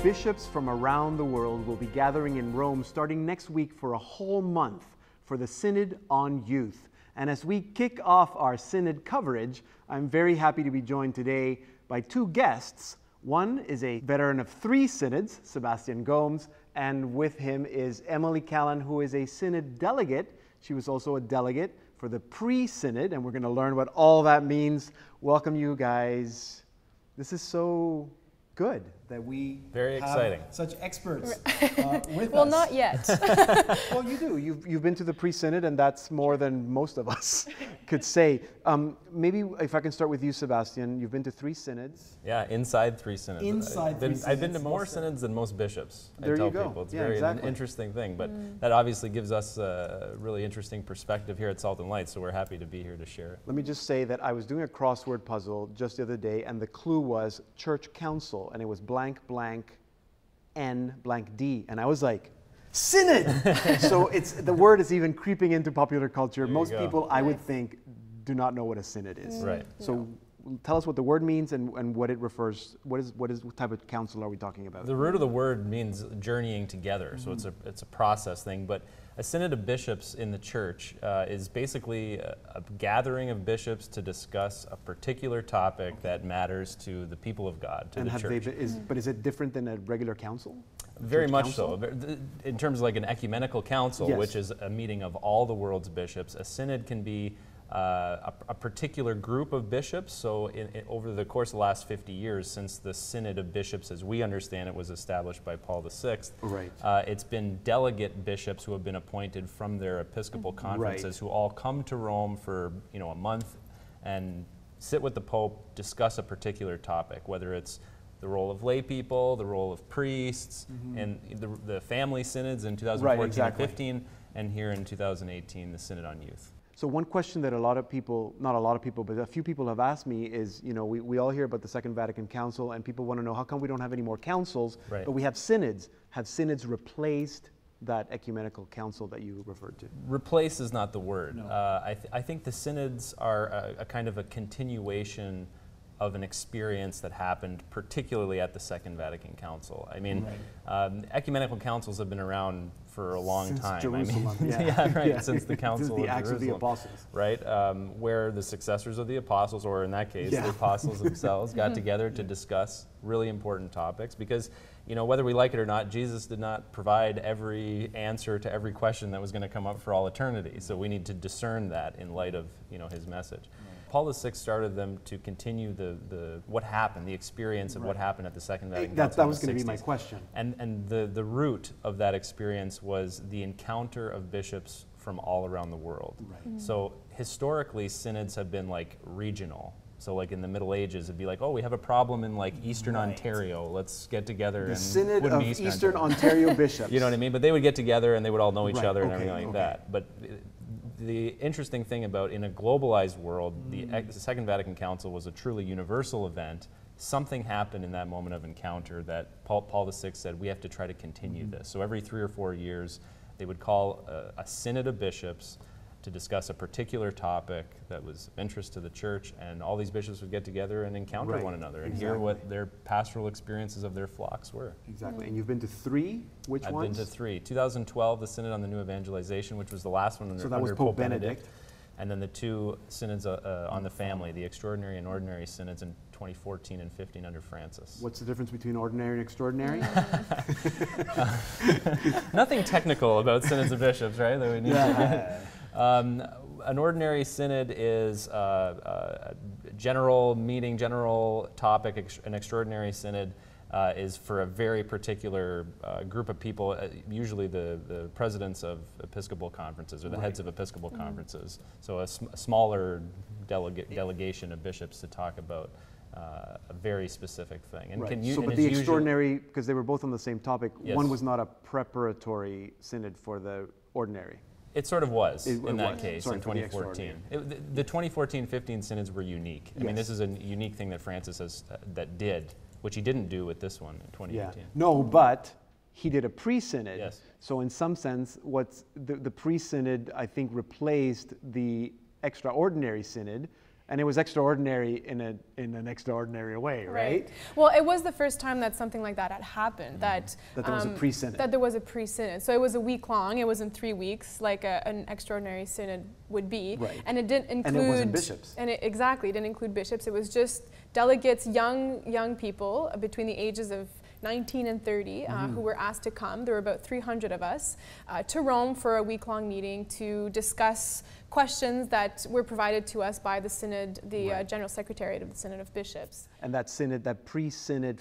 bishops from around the world will be gathering in Rome starting next week for a whole month for the Synod on Youth. And as we kick off our Synod coverage, I'm very happy to be joined today by two guests. One is a veteran of 3 synods, Sebastian Gomes, and with him is Emilie Callan, who is a Synod delegate. She was also a delegate for the pre-Synod, and we're going to learn what all that means. Welcome, you guys. This is so good that we Very exciting. Such experts with well, us. not yet. Well, you do. You've been to the pre-Synod, and that's more than most of us could say. Maybe if I can start with you, Sebastian. You've been to 3 synods. Yeah, inside 3 synods. I've been to more synods than most bishops. There I tell you go. people. It's Yeah, very exactly. an interesting thing, but that obviously gives us a really interesting perspective here at Salt and Light, so we're happy to be here to share it. Let me just say that I was doing a crossword puzzle just the other day, and the clue was church council, and it was blank, blank, N, blank, D. And I was like, Synod! So the word is even creeping into popular culture. Most people, I would think, do not know what a synod is. Right. So tell us what the word means and what it refers, what type of council are we talking about? The root of the word means journeying together, so it's a process thing, but a synod of bishops in the church is basically a gathering of bishops to discuss a particular topic that matters to the people of God, to the church. But is it different than a regular council? Very much so. In terms of like an ecumenical council, Yes. which is a meeting of all the world's bishops, a synod can be a particular group of bishops. So over the course of the last 50 years, since the Synod of Bishops, as we understand it, was established by Paul VI, Right. It's been delegate bishops who have been appointed from their episcopal conferences, who all come to Rome for a month and sit with the Pope, discuss a particular topic, whether it's the role of lay people, the role of priests, and the family synods in 2014 and 15, and here in 2018, the Synod on Youth. So one question that a lot of people, not a lot of people, but a few people have asked me is, we all hear about the Second Vatican Council, and people want to know, how come we don't have any more councils, but we have synods? Have synods replaced that ecumenical council that you referred to? Replace is not the word. No. I think the synods are a kind of a continuation of an experience that happened particularly at the Second Vatican Council. I mean, ecumenical councils have been around for a long time. Jerusalem. Since the Council the of Acts Jerusalem, of the Apostles. Right, where the successors of the apostles, or in that case, the apostles themselves, got together to discuss really important topics, because whether we like it or not, Jesus did not provide every answer to every question that was going to come up for all eternity. So we need to discern that in light of his message. Paul VI started them to continue what happened, the experience of what happened at the Second Vatican Council. That was going to be my question. And the root of that experience was the encounter of bishops from all around the world. Right. So historically, synods have been like regional. So like in the Middle Ages, it'd be like, oh, we have a problem in like Eastern Ontario. Let's get together. The Synod of Eastern Ontario bishops. You know what I mean? But they would get together and they would all know each other and everything like that. But the interesting thing about, in a globalized world, the Second Vatican Council was a truly universal event. Something happened in that moment of encounter that Paul VI said, we have to try to continue this. So every 3 or 4 years, they would call a synod of bishops to discuss a particular topic that was of interest to the church, and all these bishops would get together and encounter one another and hear what their pastoral experiences of their flocks were. Exactly. And you've been to 3? Which ones? I've been to 3. 2012, the Synod on the New Evangelization, which was the last one under Pope Benedict. And then the 2 synods on the family, the extraordinary and ordinary synods in 2014 and 15 under Francis. What's the difference between ordinary and extraordinary? Nothing technical about synods of bishops, right? That we need to an ordinary synod is a general meeting, general topic. An extraordinary synod is for a very particular group of people, usually the presidents of Episcopal conferences or the heads of Episcopal conferences. So a smaller delegation of bishops to talk about a very specific thing. And but the extraordinary, because they were both on the same topic, one was not a preparatory synod for the ordinary. It sort of was in that case in 2014. The 2014-15 synods were unique. I mean, this is a unique thing that Francis did, which he didn't do with this one in 2018. Yeah. No, but he did a pre-synod. Yes. So in some sense, what's the pre-synod, I think, replaced the extraordinary synod, And it was extraordinary in an extraordinary way, right? Well, it was the first time that something like that had happened. That there was a pre-synod. That there was a pre-synod. So it was a week long. It wasn't 3 weeks like an extraordinary synod would be. Right. And it didn't include. And it wasn't bishops. And exactly, it didn't include bishops. It was just delegates, young people between the ages of 19 and 30 who were asked to come. There were about 300 of us to Rome for a week-long meeting to discuss questions that were provided to us by the Synod, the General Secretariat of the Synod of Bishops. And that synod, that pre-synod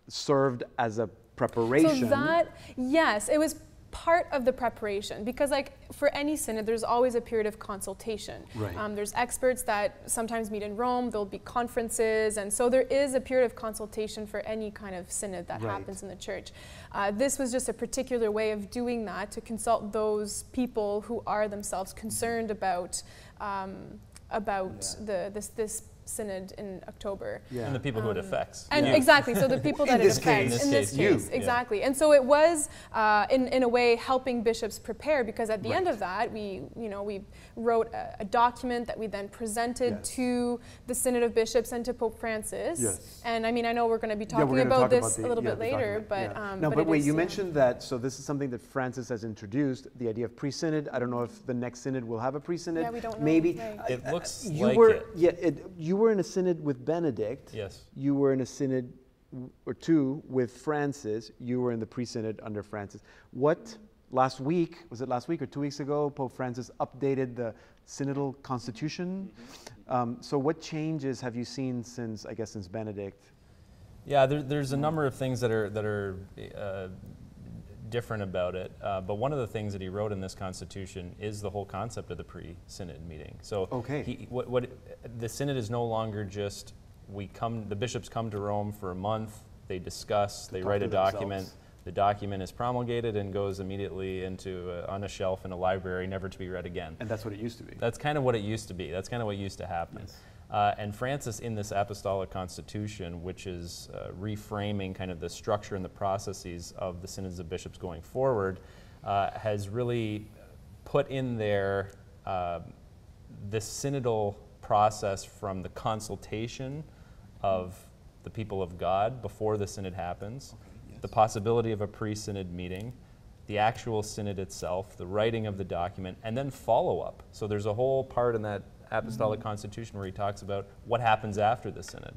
served as a preparation. So that, yes, it was part of the preparation, because like for any synod there's always a period of consultation. There's experts that sometimes meet in Rome, there'll be conferences, and so there is a period of consultation for any kind of synod that happens in the church. This was just a particular way of doing that, to consult those people who are themselves concerned about this synod in October. And the people who it affects. And exactly, so the people that it affects, in this case, exactly. And so it was, in a way, helping bishops prepare, because at the end of that, we wrote a document that we then presented to the Synod of Bishops and to Pope Francis. And I mean, I know we're going to be talking about this a little bit later, but no, but wait, you mentioned that, so this is something that Francis has introduced, the idea of pre-synod. I don't know if the next synod will have a pre-synod. Yeah, we don't know. Maybe. It looks you like were, it. You were in a synod with Benedict. Yes. You were in a synod or two with Francis. You were in the pre-synod under Francis. Was it last week or 2 weeks ago, Pope Francis updated the synodal constitution? So what changes have you seen since Benedict? Yeah, there's a number of things that are different about it, but one of the things that he wrote in this constitution is the whole concept of the pre-synod meeting. So the synod is no longer just the bishops come to Rome for a month, they discuss, they write a document, the document is promulgated and goes immediately on a shelf in a library, never to be read again. And that's what it used to be. That's kind of what it used to be. That's kind of what used to happen. Yes. And Francis, in this apostolic constitution, which is reframing kind of the structure and the processes of the synods of bishops going forward, has really put in there the synodal process from the consultation of the people of God before the synod happens, the possibility of a pre-synod meeting, the actual synod itself, the writing of the document, and then follow-up. So there's a whole part in that apostolic constitution where he talks about what happens after the synod,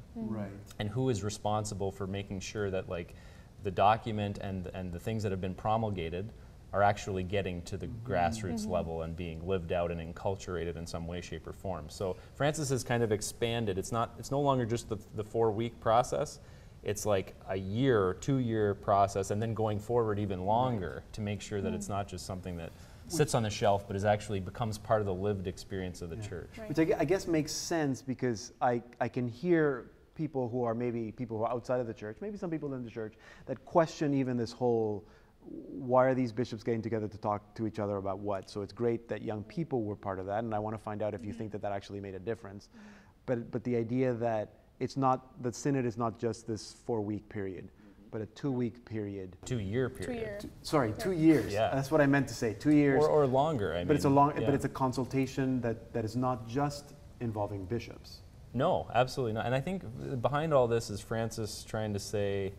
and who is responsible for making sure that like the document and the things that have been promulgated are actually getting to the grassroots level and being lived out and enculturated in some way, shape, or form. So Francis has kind of expanded. It's no longer just the 4-week process. It's like a year or 2-year process, and then going forward even longer to make sure that it's not just something that sits on the shelf, but actually becomes part of the lived experience of the church. Which I guess makes sense, because I can hear people who are outside of the church, maybe some people in the church, that question even this whole, why are these bishops getting together to talk to each other about what? So it's great that young people were part of that, and I want to find out if you think that actually made a difference. But the idea that the synod is not just this 4-week period, but a 2-week period. 2-year period. 2 years. Yeah. That's what I meant to say. 2 years. Or longer. I mean, but it's a consultation that is not just involving bishops. No, absolutely not. And I think behind all this is Francis trying to say,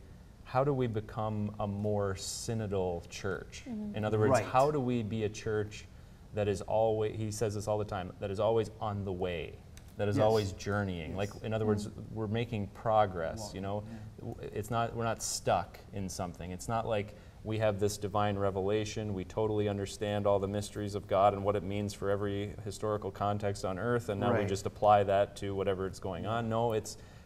how do we become a more synodal church? In other words, how do we be a church that is always, he says this all the time, that is always on the way, that is always journeying. Like, in other words, we're making progress, you know? We're not stuck in something. It's not like we have this divine revelation, we totally understand all the mysteries of God and what it means for every historical context on earth, and now we just apply that to whatever is going on. No,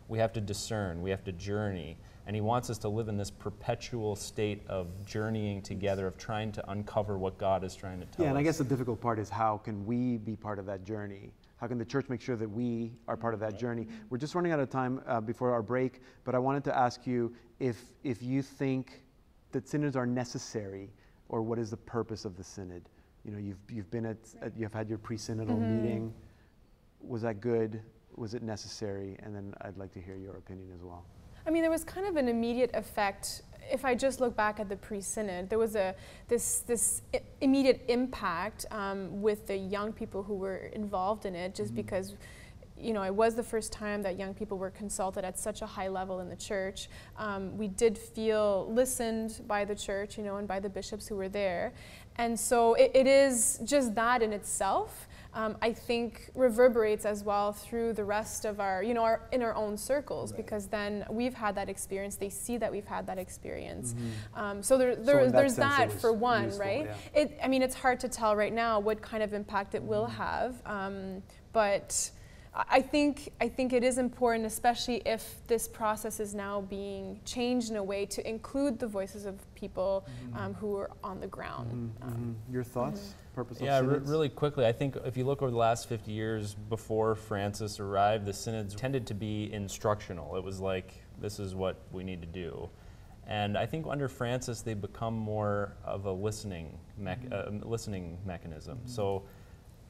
we have to discern, we have to journey. And he wants us to live in this perpetual state of journeying together, of trying to uncover what God is trying to tell us. Yeah, and I guess the difficult part is, how can we be part of that journey? How can the church make sure that we are part of that journey? We're just running out of time before our break, but I wanted to ask you if you think that synods are necessary, or what is the purpose of the synod? You know, you've had your pre-synodal meeting. Was that good? Was it necessary? And then I'd like to hear your opinion as well. I mean, there was kind of an immediate effect if I just look back at the pre-synod, there was this immediate impact with the young people who were involved in it, just because, you know, it was the first time that young people were consulted at such a high level in the church. We did feel listened by the church, you know, and by the bishops who were there. And so it is just that in itself, I think reverberates as well through the rest of our, you know, in our own circles, because then we've had that experience, they see that we've had that experience. So there's that for one, useful, right? Yeah. I mean, it's hard to tell right now what kind of impact it will have, but I think it is important, especially if this process is now being changed in a way to include the voices of people who are on the ground. Your thoughts? Purpose of yeah, synods? Really quickly, I think if you look over the last 50 years before Francis arrived, the synods tended to be instructional. It was like, this is what we need to do. And I think under Francis, they become more of a listening mechanism. So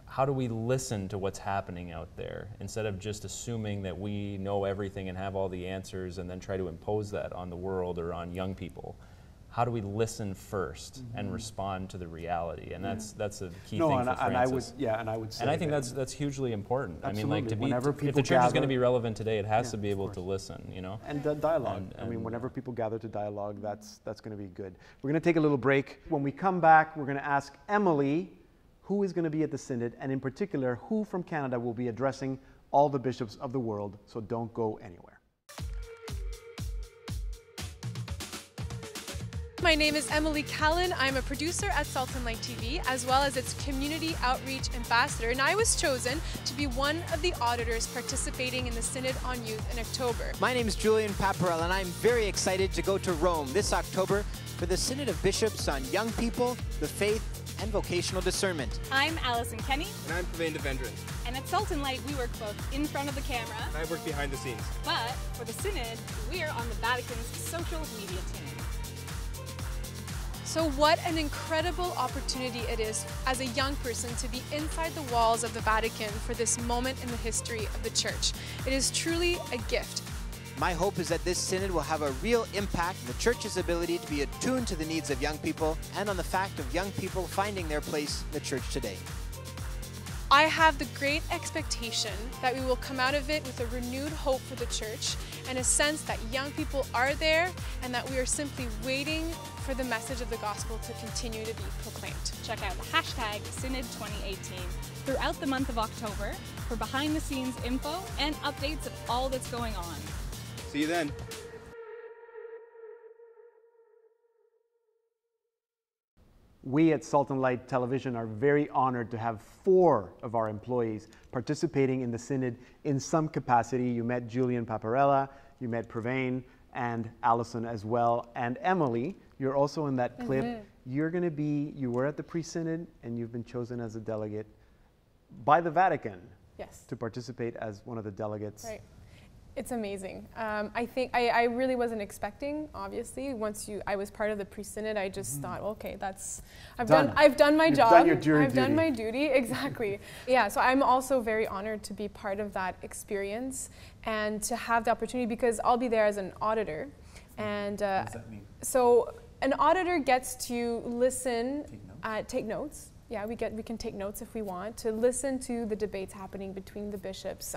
how do we listen to what's happening out there instead of just assuming that we know everything and have all the answers and then try to impose that on the world or on young people? How do we listen first and respond to the reality? And that's a key thing for Francis. And I would say, and I think that's hugely important. Absolutely. I mean, like, if gather, the church is going to be relevant today, it has to be able to listen, you know. And dialogue. I mean, whenever people gather to dialogue, that's going to be good. We're going to take a little break. When we come back, we're going to ask Emilie who is going to be at the synod, and in particular, who from Canada will be addressing all the bishops of the world. So don't go anywhere. My name is Emilie Callan. I'm a producer at Salt and Light TV, as well as its community outreach ambassador, and I was chosen to be one of the auditors participating in the Synod on Youth in October. My name is Julian Paparella, and I'm very excited to go to Rome this October for the Synod of Bishops on Young People, the Faith, and Vocational Discernment. I'm Allison Kenny. And I'm Pavane Devendran. And at Salt and Light, we work both in front of the camera. And I work behind the scenes. But for the Synod, we are on the Vatican's social media team. So what an incredible opportunity it is as a young person to be inside the walls of the Vatican for this moment in the history of the Church. It is truly a gift. My hope is that this synod will have a real impact on the Church's ability to be attuned to the needs of young people and on the fact of young people finding their place in the Church today. I have the great expectation that we will come out of it with a renewed hope for the Church and a sense that young people are there and that we are simply waiting for the message of the gospel to continue to be proclaimed. Check out the hashtag Synod2018 throughout the month of October for behind-the-scenes info and updates of all that's going on. See you then. We at Salt and Light Television are very honored to have 4 of our employees participating in the Synod in some capacity. You met Julian Paparella, you met Pavane, and Allison as well. And Emilie, you're also in that clip. You're going to be, you were at the pre-Synod and you've been chosen as a delegate by the Vatican. Yes. To participate as one of the delegates. Right. It's amazing. I think I really wasn't expecting, obviously. Once I was part of the pre-synod, I just thought, okay, I've done my job. Done your jury I've done my duty, exactly. Yeah, so I'm also very honored to be part of that experience and to have the opportunity, because I'll be there as an auditor. And what does that mean? So an auditor gets to listen, take notes. Yeah, we can take notes if we want, to listen to the debates happening between the bishops,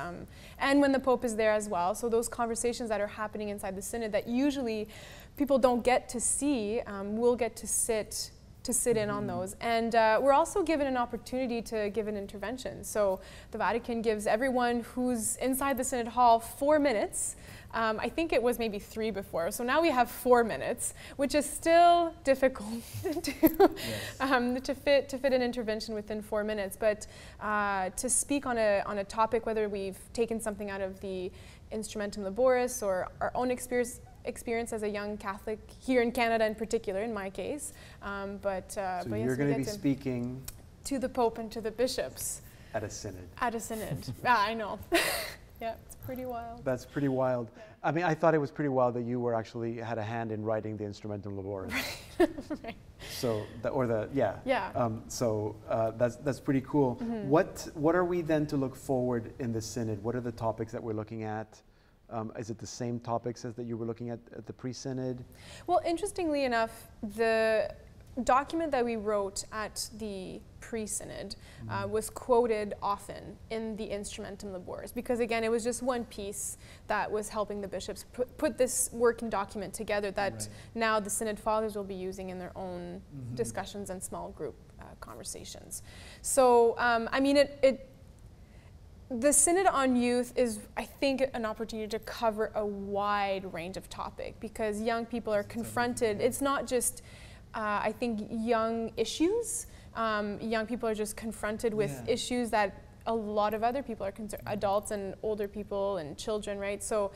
and when the Pope is there as well. So those conversations that are happening inside the Synod that usually people don't get to see, we'll get to sit in on those. And we're also given an opportunity to give an intervention. So the Vatican gives everyone who's inside the Synod Hall 4 minutes. I think it was maybe 3 before, so now we have 4 minutes, which is still difficult to fit an intervention within 4 minutes. But to speak on a topic, whether we've taken something out of the Instrumentum Laboris or our own experience as a young Catholic here in Canada, in particular, in my case. So you're going to be speaking to the Pope and to the bishops at a synod. At a synod. I know. Yeah, it's pretty wild. That's pretty wild. Yeah. I mean, I thought it was pretty wild that you were actually had a hand in writing the Instrumentum Laboris. Right. So, that's pretty cool. Mm-hmm. What are we then to look forward in the synod? What are the topics that we're looking at? Is it the same topics as that you were looking at the pre-synod? Well, interestingly enough, the document that we wrote at the pre-synod was quoted often in the Instrumentum Laboris, because again, it was just one piece that was helping the bishops put this working document together that now the Synod Fathers will be using in their own discussions and small group conversations. So, I mean, the Synod on Youth is, I think, an opportunity to cover a wide range of topic, because young people are confronted. It's not just, I think, young issues. Young people are just confronted with issues that a lot of other people are concerned, adults and older people and children, right? So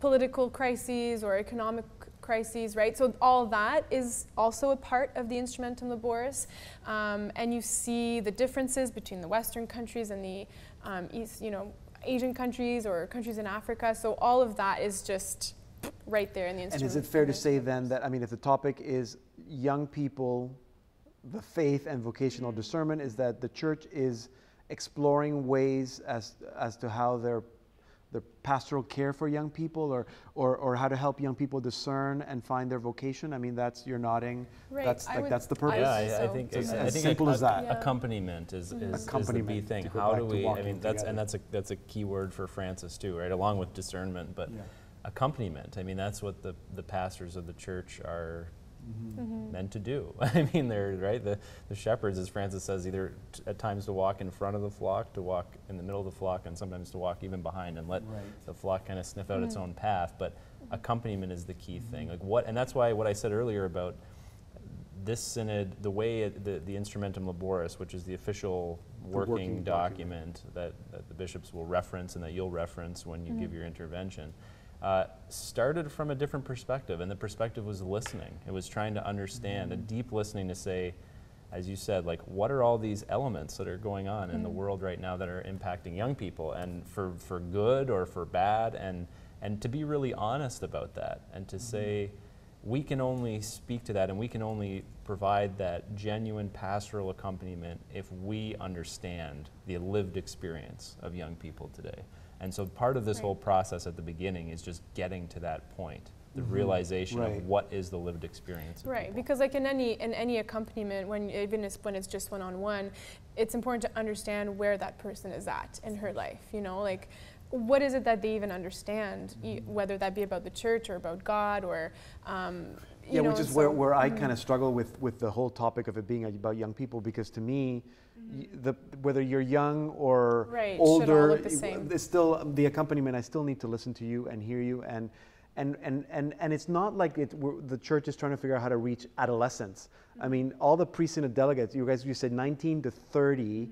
political crises or economic crises, right? So all that is also a part of the Instrumentum Laboris, and you see the differences between the Western countries and the East, Asian countries or countries in Africa. So all of that is just right there in the Instrumentum. And is it fair to say then that, I mean, if the topic is young people, the faith and vocational discernment, is that the church is exploring ways as to how their pastoral care for young people, or how to help young people discern and find their vocation? I mean, you're nodding. Right. That's the purpose. Yeah, I think as simple as that. Accompaniment is the key thing. How do we? I mean, that's a key word for Francis too, right? Along with discernment, but accompaniment. I mean, that's what the pastors of the church are meant to do. I mean, they're right. The shepherds, as Francis says, either at times to walk in front of the flock, to walk in the middle of the flock, and sometimes to walk even behind and let the flock kind of sniff out its own path. But accompaniment is the key thing. And that's why what I said earlier about this synod, the way the Instrumentum Laboris, which is the official working document that the bishops will reference and that you'll reference when you give your intervention, started from a different perspective, and the perspective was listening. It was trying to understand, a deep listening to say, as you said, like, what are all these elements that are going on in the world right now that are impacting young people, and for good or for bad, and to be really honest about that, and to say, we can only speak to that and we can only provide that genuine pastoral accompaniment if we understand the lived experience of young people today. And so part of this whole process at the beginning is just getting to that point, the realization of what is the lived experience of people. Because like in any accompaniment, even when it's just one-on-one, it's important to understand where that person is at in her life, like what is it that they even understand, whether that be about the church or about God or which is where I kind of struggle with the whole topic of it being about young people, because to me, whether you're young or older, should all look the same. It's still the accompaniment. I still need to listen to you and hear you, and it's not like the church is trying to figure out how to reach adolescents. I mean, all the pre-synod delegates, you said 19 to 30.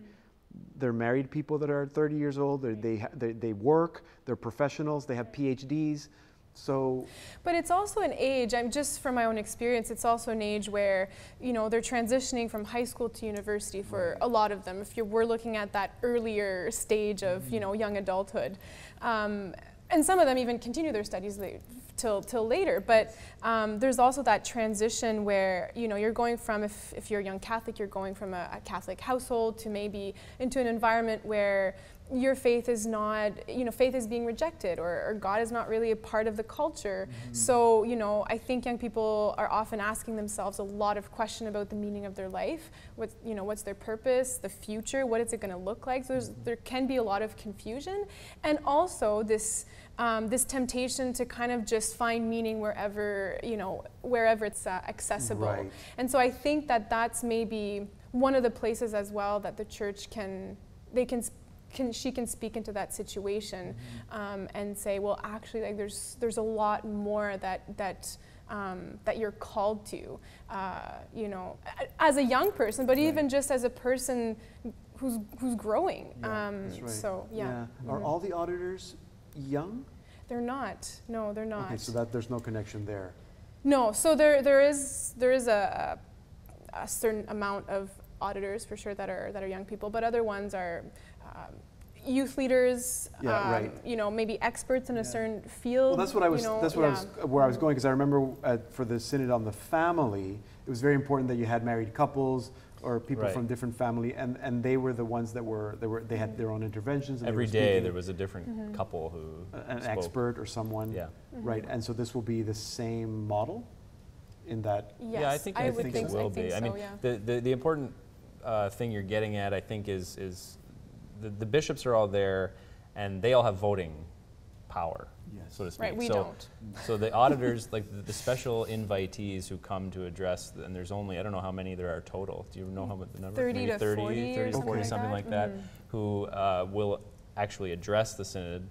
They're married people that are 30 years old. They work. They're professionals. They have PhDs. So, but it's also an age, just from my own experience, it's also an age where, they're transitioning from high school to university for a lot of them, if we're looking at that earlier stage of, young adulthood. And some of them even continue their studies till later, but there's also that transition where, you're going from, if you're a young Catholic, you're going from a Catholic household to maybe into an environment where your faith is not, faith is being rejected, or God is not really a part of the culture. So, I think young people are often asking themselves a lot of questions about the meaning of their life. What's their purpose, the future, what is it going to look like? So there can be a lot of confusion, and also this temptation to kind of just find meaning wherever it's accessible. Right. And so I think that's maybe one of the places as well that the church she can speak into that situation and say, well, actually, like there's a lot more that you're called to, as a young person, but even just as a person who's growing. That's right. So yeah. Are all the auditors young? They're not. No, they're not. Okay, so there's no connection there. No, so there is a certain amount of auditors for sure that are young people, but other ones are youth leaders, right. you know, maybe experts in a certain field. Well, that's what I was. You know, that's what where I was going, because I remember for the Synod on the family, it was very important that you had married couples or people Right. from different family, and they were the ones they had their own interventions. And Every day there was a different couple who an spoke. expert or someone. Yeah. Right, and so this will be the same model, in that. Yes, Yeah, I think would it will be. so, I mean, yeah. the important thing you're getting at, I think, is the bishops are all there, and they all have voting power, so to speak. Right, we don't. So the auditors, like the special invitees who come to address, and there's only, I don't know how many there are total. Do you know how much the number? 30 Maybe to 30 40 to 40, or something like that, who will actually address the Synod.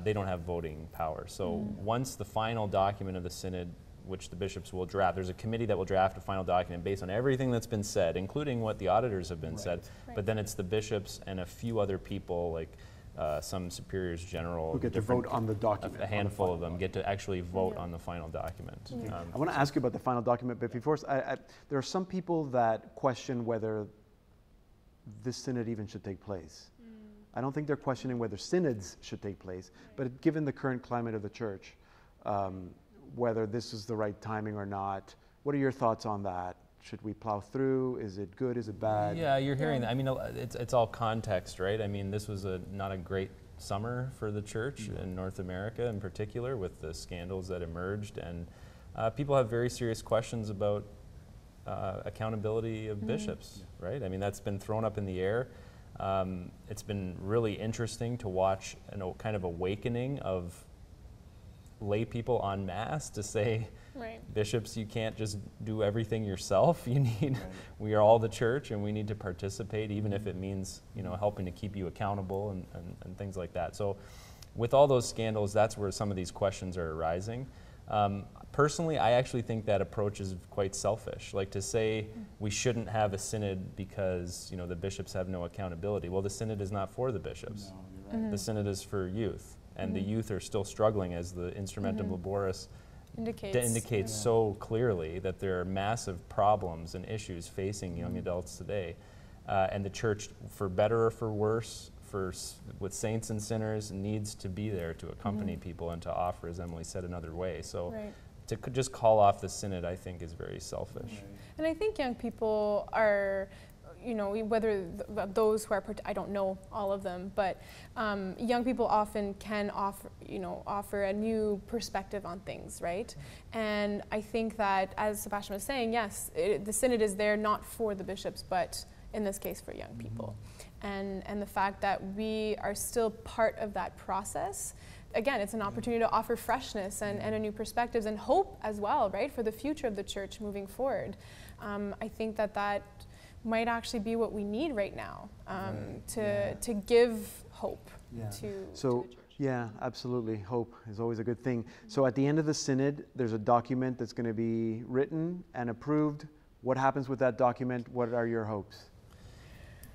They don't have voting power. So once the final document of the Synod, which the bishops will draft, there's a committee that will draft a final document based on everything that's been said, including what the auditors have been said, but then it's the bishops and a few other people, like some superiors general, Who get to vote on the document. a handful of them get to actually vote on the final document. I want to ask you about the final document, but before, there are some people that question whether this Synod even should take place. I don't think they're questioning whether synods should take place, but given the current climate of the church, whether this is the right timing or not. What are your thoughts on that? Should we plow through? Is it good? Is it bad? Yeah, you're hearing that. I mean, it's all context, right? I mean, this was not a great summer for the church in North America in particular, with the scandals that emerged, and people have very serious questions about accountability of bishops, right? I mean, that's been thrown up in the air. It's been really interesting to watch kind of awakening of lay people en masse to say, bishops, you can't just do everything yourself. You need, we are all the church, and we need to participate, even if it means, you know, helping to keep you accountable and things like that. So with all those scandals, that's where some of these questions are arising. Personally, I actually think that approach is quite selfish. Like, to say we shouldn't have a synod because, you know, the bishops have no accountability. Well, the synod is not for the bishops. No, you're right. The synod is for youth. And the youth are still struggling, as the Instrumentum Laboris indicates so clearly, that there are massive problems and issues facing young adults today. And the church, for better or for worse, with saints and sinners, needs to be there to accompany people and to offer, as Emilie said, another way. So to just call off the synod, I think, is very selfish. And I think young people are, you know, whether those who are, I don't know all of them, but young people often can offer a new perspective on things, right? And I think that, as Sebastian was saying, yes, the synod is there not for the bishops, but in this case for young people. And the fact that we are still part of that process, again, it's an opportunity to offer freshness and a new perspectives and hope as well, right, for the future of the church moving forward. I think that might actually be what we need right now, to give hope to the church. Yeah, absolutely. Hope is always a good thing. So at the end of the synod, there's a document that's going to be written and approved. What happens with that document? What are your hopes?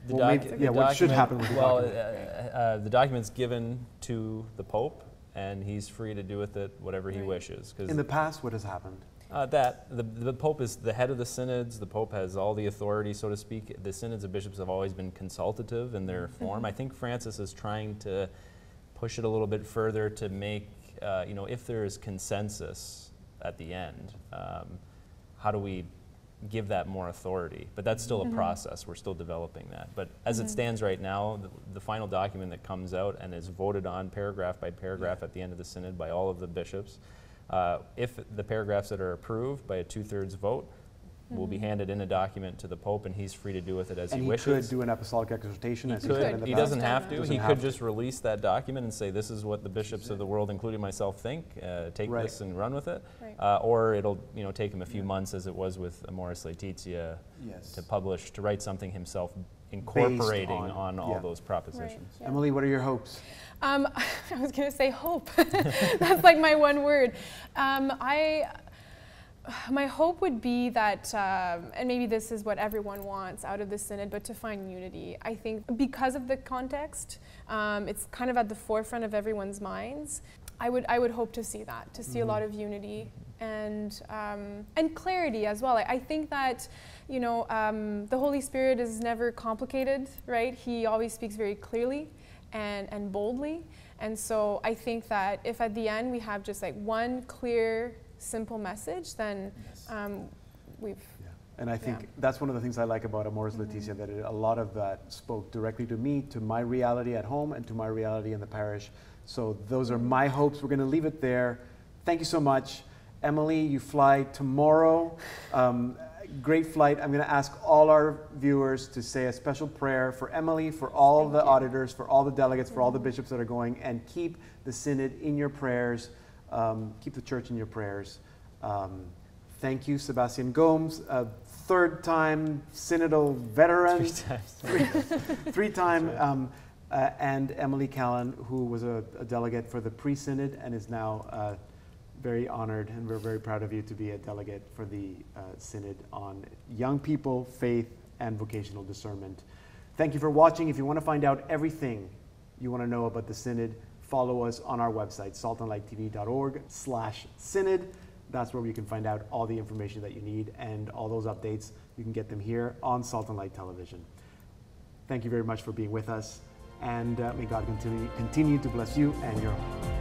What should happen with the document? The document's given to the Pope, and he's free to do with it whatever he wishes. In the past, what has happened? The Pope is the head of the synods. The Pope has all the authority, so to speak. The synods of bishops have always been consultative in their form. I think Francis is trying to push it a little bit further to make, if there is consensus at the end, how do we give that more authority? But that's still a process. We're still developing that. But as it stands right now, the final document that comes out and is voted on paragraph by paragraph at the end of the synod by all of the bishops, if the paragraphs that are approved by a 2/3 vote will be handed in a document to the Pope, and he's free to do with it as he wishes. And he could do an apostolic exhortation. He doesn't have to. He could just release that document and say, this is what the bishops of the world, including myself, think. Take this and run with it. Or it'll take him a few months, as it was with Amoris Laetitia, to write something himself, incorporating on all those propositions. Emilie, what are your hopes? I was going to say hope. That's like my one word. My hope would be that, and maybe this is what everyone wants out of the synod, but to find unity. I think because of the context, it's kind of at the forefront of everyone's minds. I would hope to see that, to see a lot of unity and clarity as well. I think that, the Holy Spirit is never complicated, right? He always speaks very clearly. and boldly. And so I think that if at the end we have just like one clear, simple message, then we've... Yeah. And I think that's one of the things I like about Amoris Laetitia, that a lot of that spoke directly to me, to my reality at home, and to my reality in the parish. So those are my hopes. We're going to leave it there. Thank you so much. Emilie, you fly tomorrow. Great flight. I'm going to ask all our viewers to say a special prayer for Emilie, for all the auditors, for all the delegates, for all the bishops that are going, and keep the Synod in your prayers. Keep the church in your prayers. Thank you, Sebastian Gomes, a third-time Synodal veteran. Three-time. And Emilie Callan, who was a delegate for the pre-Synod and is now very honored, and we're very proud of you to be a delegate for the Synod on young people, faith, and vocational discernment. Thank you for watching. If you want to find out everything you want to know about the Synod, follow us on our website, saltandlighttv.org/synod. That's where you can find out all the information that you need, and all those updates, you can get them here on Salt and Light Television. Thank you very much for being with us, and may God continue to bless you and your home.